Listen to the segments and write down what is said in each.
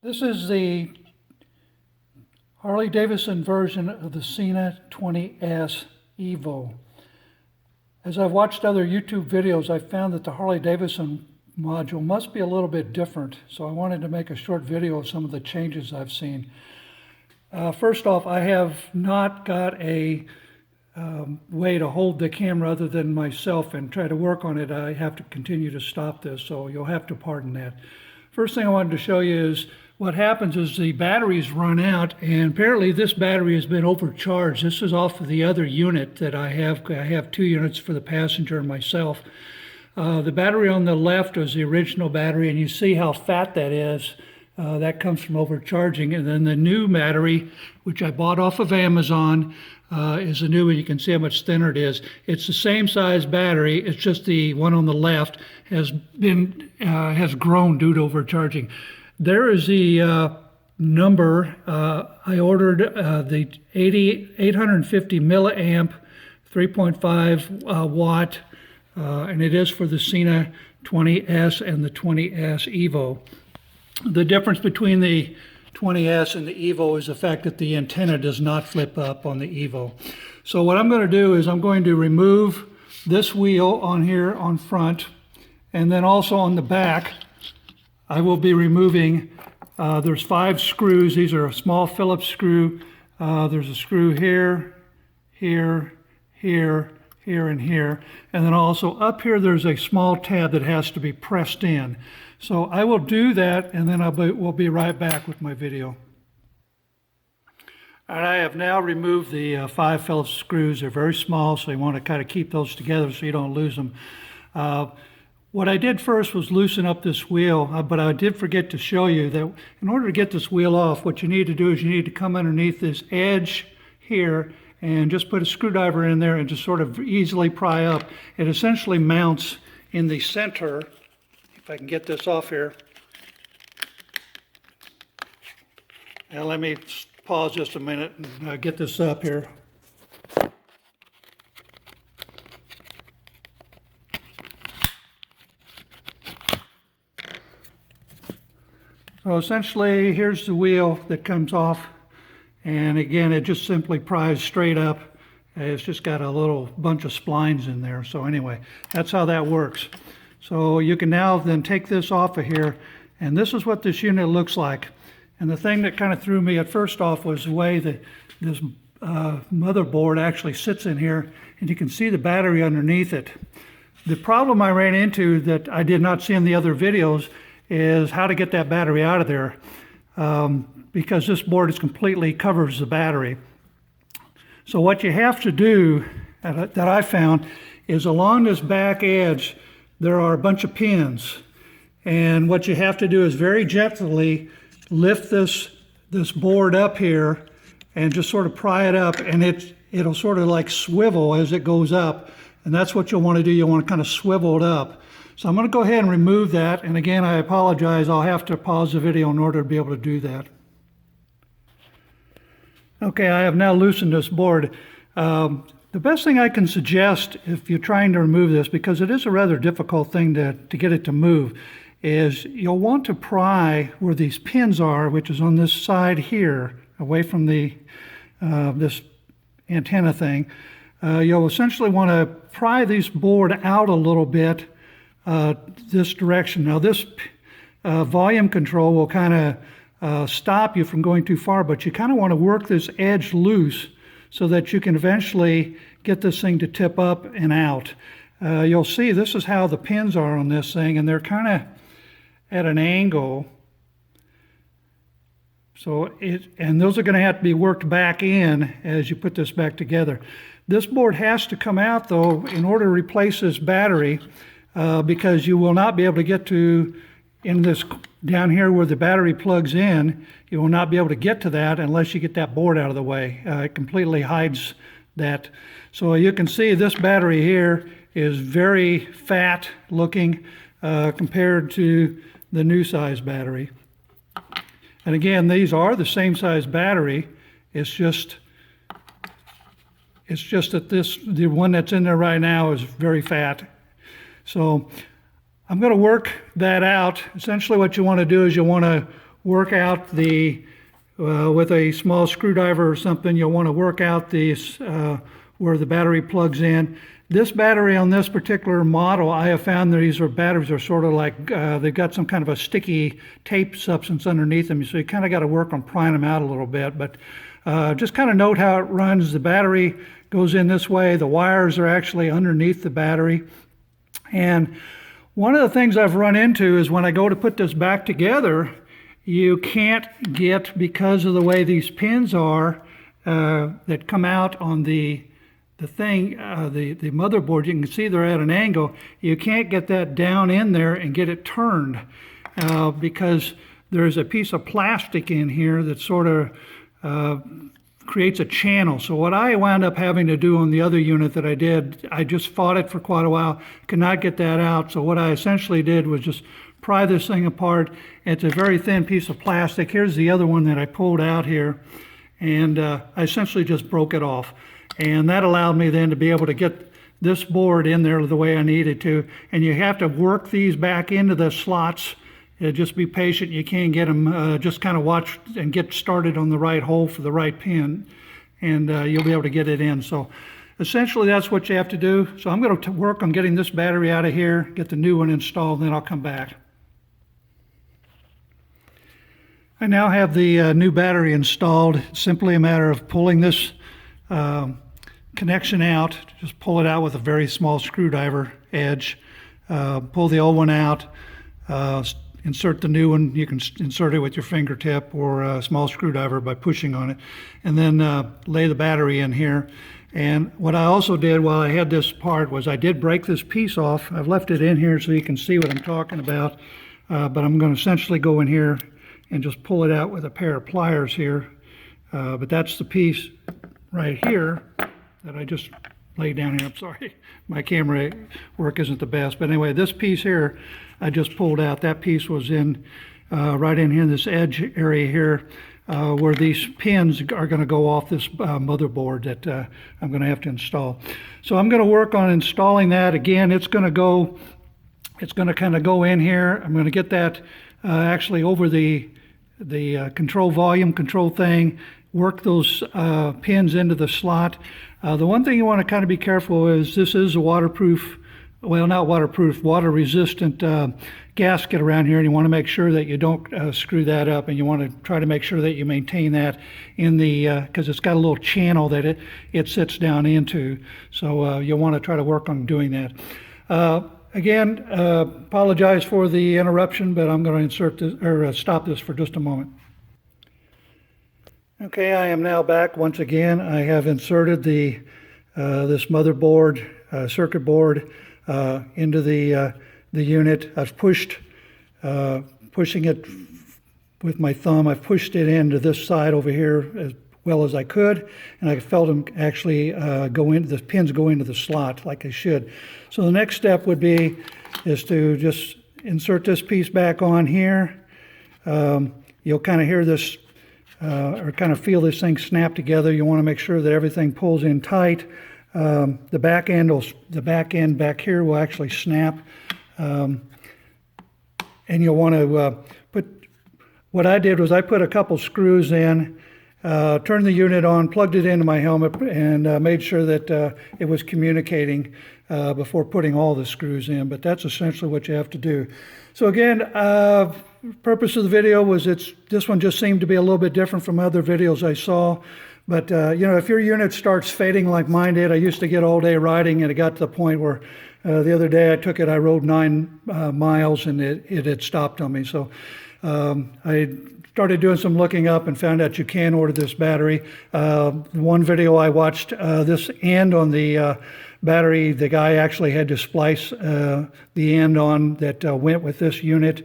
This is the Harley Davidson version of the Sena 20S Evo. As I've watched other YouTube videos, I've found that the Harley Davidson module must be a little bit different, so I wanted to make a short video of some of the changes I've seen. First off, I have not got a way to hold the camera other than myself and try to work on it. I have to continue to stop this, so you'll have to pardon that. First thing I wanted to show you is what happens is the batteries run out, and apparently this battery has been overcharged. This is off of the other unit that I have. I have two units for the passenger and myself. The battery on the left is the original battery, and you see how fat that is. That comes from overcharging. And then the new battery, which I bought off of Amazon, is a new one. You can see how much thinner it is. It's the same size battery. It's just the one on the left has grown due to overcharging. There is the number. I ordered the 850 milliamp, 3.5 watt, and it is for the Sena 20S and the 20S Evo. The difference between the 20S and the Evo is the fact that the antenna does not flip up on the Evo. So what I'm going to do is I'm going to remove this wheel on here on front, and then also on the back I will be removing, there's 5 screws. These are a small Phillips screw. There's a screw here, here, here, here, and here. And then also up here there's a small tab that has to be pressed in. So I will do that, and then we'll be right back with my video. All right, I have now removed the 5 Phillips screws. They're very small, so you want to kind of keep those together so you don't lose them. What I did first was loosen up this wheel, but I did forget to show you that in order to get this wheel off, what you need to do is you need to come underneath this edge here and just put a screwdriver in there and just sort of easily pry up. It essentially mounts in the center. If I can get this off here. Now let me pause just a minute and get this up here. So essentially, here's the wheel that comes off, and again, it just simply pries straight up. It's just got a little bunch of splines in there. So anyway, that's how that works. So you can now then take this off of here, and this is what this unit looks like. And the thing that kind of threw me at first off was the way that this motherboard actually sits in here, and you can see the battery underneath it. The problem I ran into that I did not see in the other videos is how to get that battery out of there, because this board is completely covers the battery. So what you have to do that I found is along this back edge there are a bunch of pins, and what you have to do is very gently lift this board up here and just sort of pry it up, and it'll sort of like swivel as it goes up, and that's what you'll want to do. You want to kind of swivel it up. So I'm going to go ahead and remove that, and again I apologize, I'll have to pause the video in order to be able to do that. Okay, I have now loosened this board. The best thing I can suggest if you're trying to remove this, because it is a rather difficult thing to get it to move, is you'll want to pry where these pins are, which is on this side here, away from the this antenna thing. You'll essentially want to pry this board out a little bit this direction. Now this volume control will kind of stop you from going too far, but you kind of want to work this edge loose so that you can eventually get this thing to tip up and out. You'll see this is how the pins are on this thing, and they're kind of at an angle. So and those are going to have to be worked back in as you put this back together. This board has to come out though in order to replace this battery, because you will not be able to get to in this down here where the battery plugs in. You will not be able to get to that unless you get that board out of the way. It completely hides that. So you can see this battery here is very fat looking compared to the new size battery. And again, these are the same size battery. It's just that the one that's in there right now is very fat. So I'm going to work that out. Essentially what you want to do is you want to work out the, with a small screwdriver or something, you'll want to work out these, where the battery plugs in. This battery on this particular model, I have found that these batteries are sort of like, they've got some kind of a sticky tape substance underneath them, so you kind of got to work on prying them out a little bit. But just kind of note how it runs. The battery goes in this way. The wires are actually underneath the battery. And one of the things I've run into is when I go to put this back together, you can't get, because of the way these pins are that come out on the motherboard, you can see they're at an angle. You can't get that down in there and get it turned because there's a piece of plastic in here that sort of creates a channel. So what I wound up having to do on the other unit that I did, I just fought it for quite a while, could not get that out. So what I essentially did was just pry this thing apart. It's a very thin piece of plastic. Here's the other one that I pulled out here, and I essentially just broke it off. And that allowed me then to be able to get this board in there the way I needed to. And you have to work these back into the slots. Just be patient. You can't get them. Just kind of watch and get started on the right hole for the right pin, and you'll be able to get it in. So essentially that's what you have to do. So I'm going to work on getting this battery out of here, get the new one installed, and then I'll come back. I now have the new battery installed. It's simply a matter of pulling this connection out. Just pull it out with a very small screwdriver edge. Pull the old one out. Insert the new one. You can insert it with your fingertip or a small screwdriver by pushing on it. And then lay the battery in here. And what I also did while I had this part was I did break this piece off. I've left it in here so you can see what I'm talking about. But I'm going to essentially go in here and just pull it out with a pair of pliers here. But that's the piece right here that I just laid down here. I'm sorry, my camera work isn't the best. But anyway, this piece here I just pulled out. That piece was in right in here in this edge area here where these pins are going to go off this motherboard that I'm going to have to install. So I'm going to work on installing that. Again, it's going to kind of go in here. I'm going to get that actually over the control volume control thing, work those pins into the slot. The one thing you want to kind of be careful is this is a waterproof, well, not waterproof, water resistant gasket around here, and you want to make sure that you don't screw that up, and you want to try to make sure that you maintain that in the, because it's got a little channel that it sits down into, so you'll want to try to work on doing that. Again, apologize for the interruption, but I'm going to insert this, or stop this for just a moment. Okay, I am now back once again. I have inserted the this motherboard, circuit board, into the unit. I've pushing it with my thumb. I've pushed it into this side over here as well as I could, and I felt them actually the pins go into the slot like they should. So the next step would be is to just insert this piece back on here. You'll kind of hear this or kind of feel this thing snap together. You want to make sure that everything pulls in tight. The back end back here will actually snap, and you'll want to put. What I did was I put a couple screws in, turned the unit on, plugged it into my helmet, and made sure that it was communicating before putting all the screws in. But that's essentially what you have to do. So again, purpose of the video was this one just seemed to be a little bit different from other videos I saw. But you know, if your unit starts fading like mine did, I used to get all day riding, and it got to the point where the other day I rode 9 miles, and it had stopped on me. So I started doing some looking up and found out you can order this battery. One video I watched, this end on the battery, the guy actually had to splice the end on that went with this unit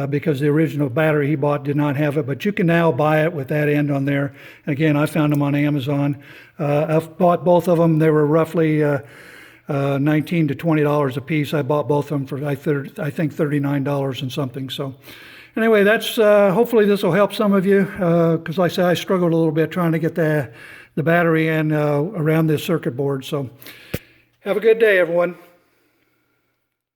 because the original battery he bought did not have it. But you can now buy it with that end on there. And again, I found them on Amazon. I've bought both of them. They were roughly $19 to $20 a piece. I bought both of them for I think $39 and something. So anyway, that's hopefully this will help some of you because like I said, I struggled a little bit trying to get the battery in around this circuit board. So have a good day, everyone.